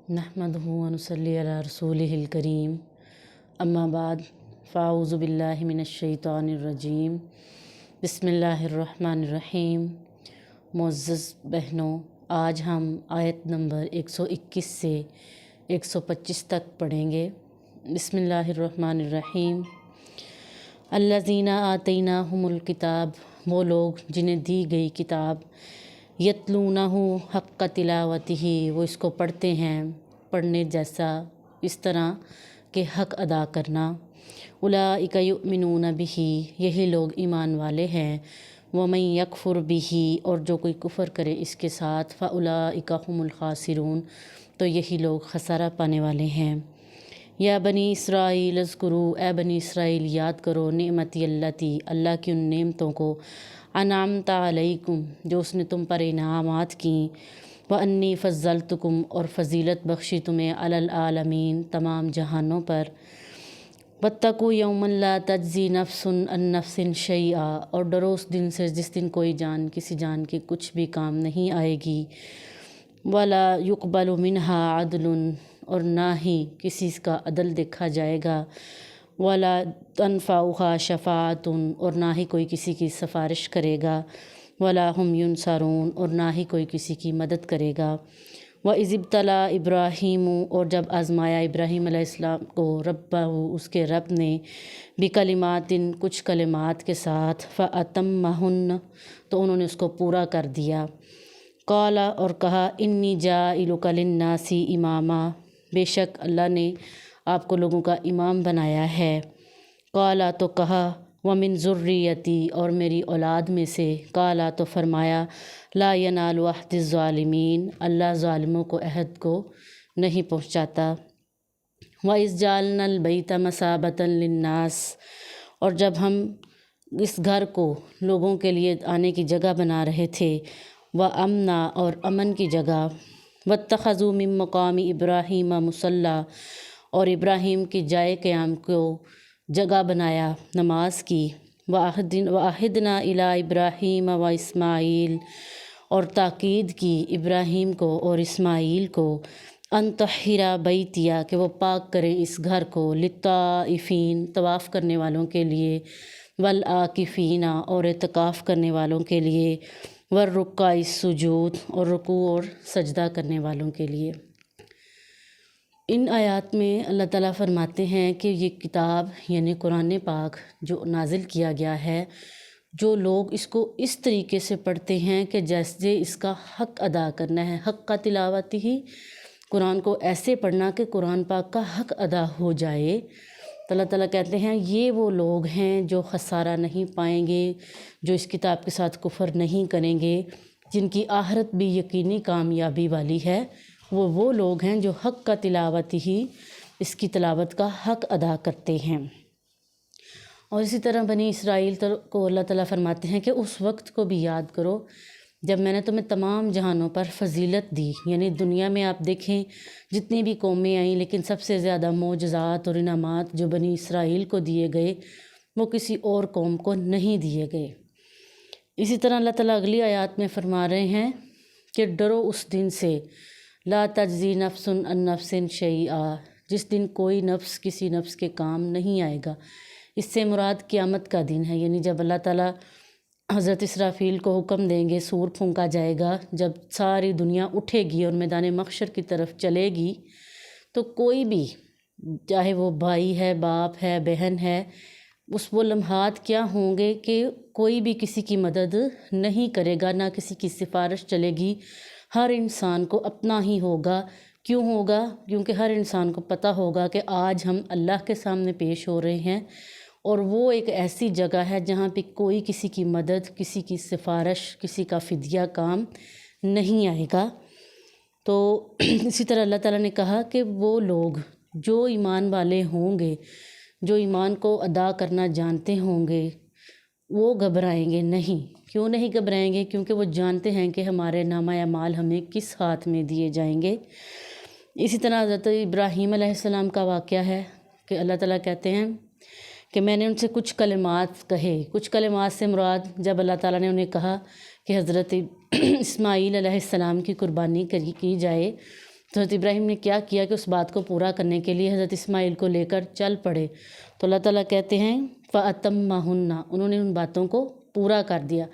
नहमदुहु व नुसल्ली अला रसूलिहिल करीम अम्मा बाद फ़ाऊज़ु बिल्लाहि मिनश्शैतानिर रजीम बिस्मिल्लाहिर्रहमानिर्रहीम। मुअज़्ज़ज़ बहनों, आज हम आयत नंबर 121 से 125 तक पढ़ेंगे। बिस्मिल्लाहिर्रहमानिर्रहीम। अल्लज़ीना आतैनाहुमुल किताब, वो लोग जिन्हें दी गई किताब, यतलूनहु हक़्क़ तिलावतिही, वो इसको पढ़ते हैं पढ़ने जैसा, इस तरह के हक़ अदा करना। उलाइका युमिनून बिही, यही लोग ईमान वाले हैं। वमन यकफुर बिही, और जो कोई कुफ़र करे इसके साथ, फ़उलाइका हुमुल खासिरून, तो यही लोग खसारा पाने वाले हैं। या बनी इसराइल अज़्कुरू, ए बनी इसराइल याद करो, नेमती अल्लती, अल्लाह की उन नेमतों को, अनअमता अलैकुम, जो उसने तुम पर इनामात की, व अन्नी फ़ज़्ज़लतुकुम, और फ़जीलत बख्शी तुम्हें, अलल आलमीन, तमाम जहानों पर। वत्तकू यौमन ला तज्ज़ी नफ्सुन अन नफ्सिन शैआ, और डरो उस दिन से जिस दिन कोई जान किसी जान के कुछ भी काम नहीं आएगी। वला युक़बलु मिन्हा अदलुन, और ना ही किसी का अदल देखा जाएगा। वला तनफ़उहा शफ़ाअतुन, और ना ही कोई किसी की सिफारिश करेगा। वला हुम युनसरून, और ना ही कोई किसी की मदद करेगा। व इज़िब्तला इब्राहीमु, और जब आज़माया इब्राहीम अलैहिस्सलाम को रब्बहु, उसके रब ने, बिकलिमातिन, कुछ कलिमात के साथ, फ़अतम्महुन्न, तो उन्होंने उसको पूरा कर दिया। क़ाला, और कहा, इन्नी जाइलुका लिन्नासी इमामा, बेशक अल्लाह ने आपको लोगों का इमाम बनाया है। क़ाला, तो कहा, वमिन ज़ुर्रियती, और मेरी औलाद में से। क़ाला, तो फरमाया, ला यनालु अहदिज़ ज़ालिमीन, अल्लाह ज़ालिमों को अहद को नहीं पहुँचाता। व इज़ जालनल बैता मसाबतन लिन्नास, और जब हम इस घर को लोगों के लिए आने की जगह बना रहे थे, व अमना, और अमन की जगह। वत्तख़ज़ू मिन मक़ामि इब्राहीम मुसल्ला, और इब्राहीम की जाए क़याम को जगह बनाया नमाज की। वाहिदना इला इब्राहीम व इस्माईल, और ताकीद की इब्राहीम को और इस्माईल को, अन तहिरा बैतिया, कि वो पाक करें इस घर को, लित्ताइफ़ीन, तवाफ़ करने वालों के लिए, वल आकिफ़ीना, और इत्काफ़ करने वालों के लिए, वर रुक्का सुजूद, और रुकू और सजदा करने वालों के लिए। इन आयात में अल्लाह ताला फरमाते हैं कि ये किताब यानी कुरान पाक जो नाजिल किया गया है, जो लोग इसको इस तरीके से पढ़ते हैं कि जैसे इसका हक़ अदा करना है, हक़ का तिलावत ही, कुरान को ऐसे पढ़ना कि कुरान पाक का हक़ अदा हो जाए। तो अल्लाह ताला कहते हैं ये वो लोग हैं जो खसारा नहीं पाएंगे, जो इस किताब के साथ कुफ़र नहीं करेंगे, जिनकी आखिरत भी यकीनी कामयाबी वाली है। वो लोग हैं जो हक़ का तिलावत ही, इसकी तिलावत का हक़ अदा करते हैं। और इसी तरह बनी इसराइल को अल्लाह ताला फरमाते हैं कि उस वक्त को भी याद करो जब मैंने तुम्हें तमाम जहानों पर फ़जीलत दी। यानी दुनिया में आप देखें जितनी भी कौमें आईं, लेकिन सबसे ज़्यादा मोजज़ात और इनामात जो बनी इसराइल को दिए गए, वो किसी और कौम को नहीं दिए गए। इसी तरह अल्लाह ताला अगली आयत में फरमा रहे हैं कि डरो उस दिन से, ला तज्ज़ी नफ्सुन अन नफ्सिन शैआ, जिस दिन कोई नफ्स किसी नफ्स के काम नहीं आएगा। इससे मुराद क़यामत का दिन है, यानी जब अल्लाह ताला हज़रत इसराफील को हुक्म देंगे, सूर फूंका जाएगा, जब सारी दुनिया उठेगी और मैदान महशर की तरफ चलेगी, तो कोई भी, चाहे वो भाई है, बाप है, बहन है, उस वो लम्हात क्या होंगे कि कोई भी किसी की मदद नहीं करेगा, ना किसी की सिफारिश चलेगी। हर इंसान को अपना ही होगा। क्यों होगा? क्योंकि हर इंसान को पता होगा कि आज हम अल्लाह के सामने पेश हो रहे हैं, और वो एक ऐसी जगह है जहाँ पे कोई किसी की मदद, किसी की सिफारिश, किसी का फ़िदिया काम नहीं आएगा। तो इसी तरह अल्लाह ताला ने कहा कि वो लोग जो ईमान वाले होंगे, जो ईमान को अदा करना जानते होंगे, वो घबराएंगे नहीं। क्यों नहीं घबराएंगे? क्योंकि वो जानते हैं कि हमारे नामा अमाल हमें किस हाथ में दिए जाएंगे। इसी तरह हज़रत इब्राहीम अलैहिस्सलाम का वाक़या है कि अल्लाह ताला कहते हैं कि मैंने उनसे कुछ कलिमात कहे। कुछ कलिमात से मुराद जब अल्लाह ताला ने उन्हें कहा कि हज़रत इस्माईल अलैहिस्सलाम की कुर्बानी की जाए, تو حضرت ابراہیم نے کیا کیا کہ اس بات کو پورا کرنے کے لیے حضرت اسماعیل کو لے کر چل پڑے۔ تو اللہ تعالیٰ کہتے ہیں فَأَتَمَّهُنَّ، انہوں نے ان باتوں کو پورا کر دیا۔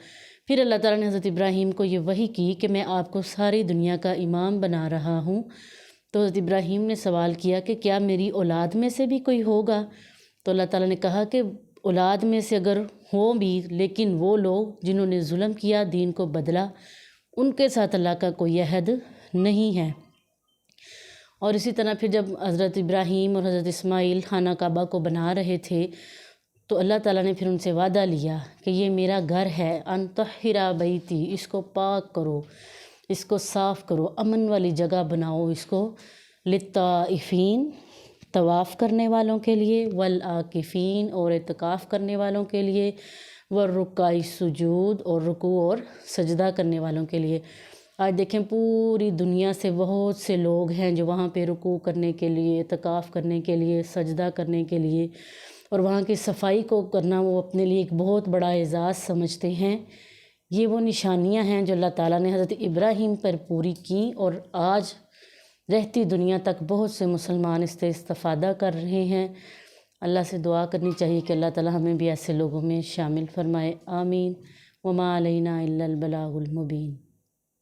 پھر اللہ تعالیٰ نے حضرت ابراہیم کو یہ وحی کی کہ میں آپ کو ساری دنیا کا امام بنا رہا ہوں۔ تو حضرت ابراہیم نے سوال کیا کہ کیا میری اولاد میں سے بھی کوئی ہوگا؟ تو اللہ تعالیٰ نے کہا کہ اولاد میں سے اگر ہوں بھی، لیکن وہ لوگ جنہوں نے ظلم کیا، دین کو بدلا، ان کے ساتھ اللہ کا کوئی عہد نہیں ہے۔ اور اسی طرح پھر جب حضرت ابراہیم اور حضرت اسماعیل خانہ کعبہ کو بنا رہے تھے تو اللہ تعالیٰ نے پھر ان سے وعدہ لیا کہ یہ میرا گھر ہے، ان طہرا بیتی، اس کو پاک کرو، اس کو صاف کرو، امن والی جگہ بناؤ اس کو، للطائفین، طواف کرنے والوں کے لیے، والعاکفین، اور اعتکاف کرنے والوں کے لیے، والرکع سجود، اور رکوع اور سجدہ کرنے والوں کے لیے۔ آج دیکھیں پوری دنیا سے بہت سے لوگ ہیں جو وہاں پہ رکوع کرنے کے لیے، اعتکاف کرنے کے لیے، سجدہ کرنے کے لیے، اور وہاں کی صفائی کو کرنا وہ اپنے لیے ایک بہت بڑا اعزاز سمجھتے ہیں۔ یہ وہ نشانیاں ہیں جو اللہ تعالیٰ نے حضرت ابراہیم پر پوری کی، اور آج رہتی دنیا تک بہت سے مسلمان اس سے استفادہ کر رہے ہیں۔ اللہ سے دعا کرنی چاہیے کہ اللہ تعالیٰ ہمیں بھی ایسے لوگوں میں شامل فرمائے، آمین۔ وما علینا الا البلاغ المبین۔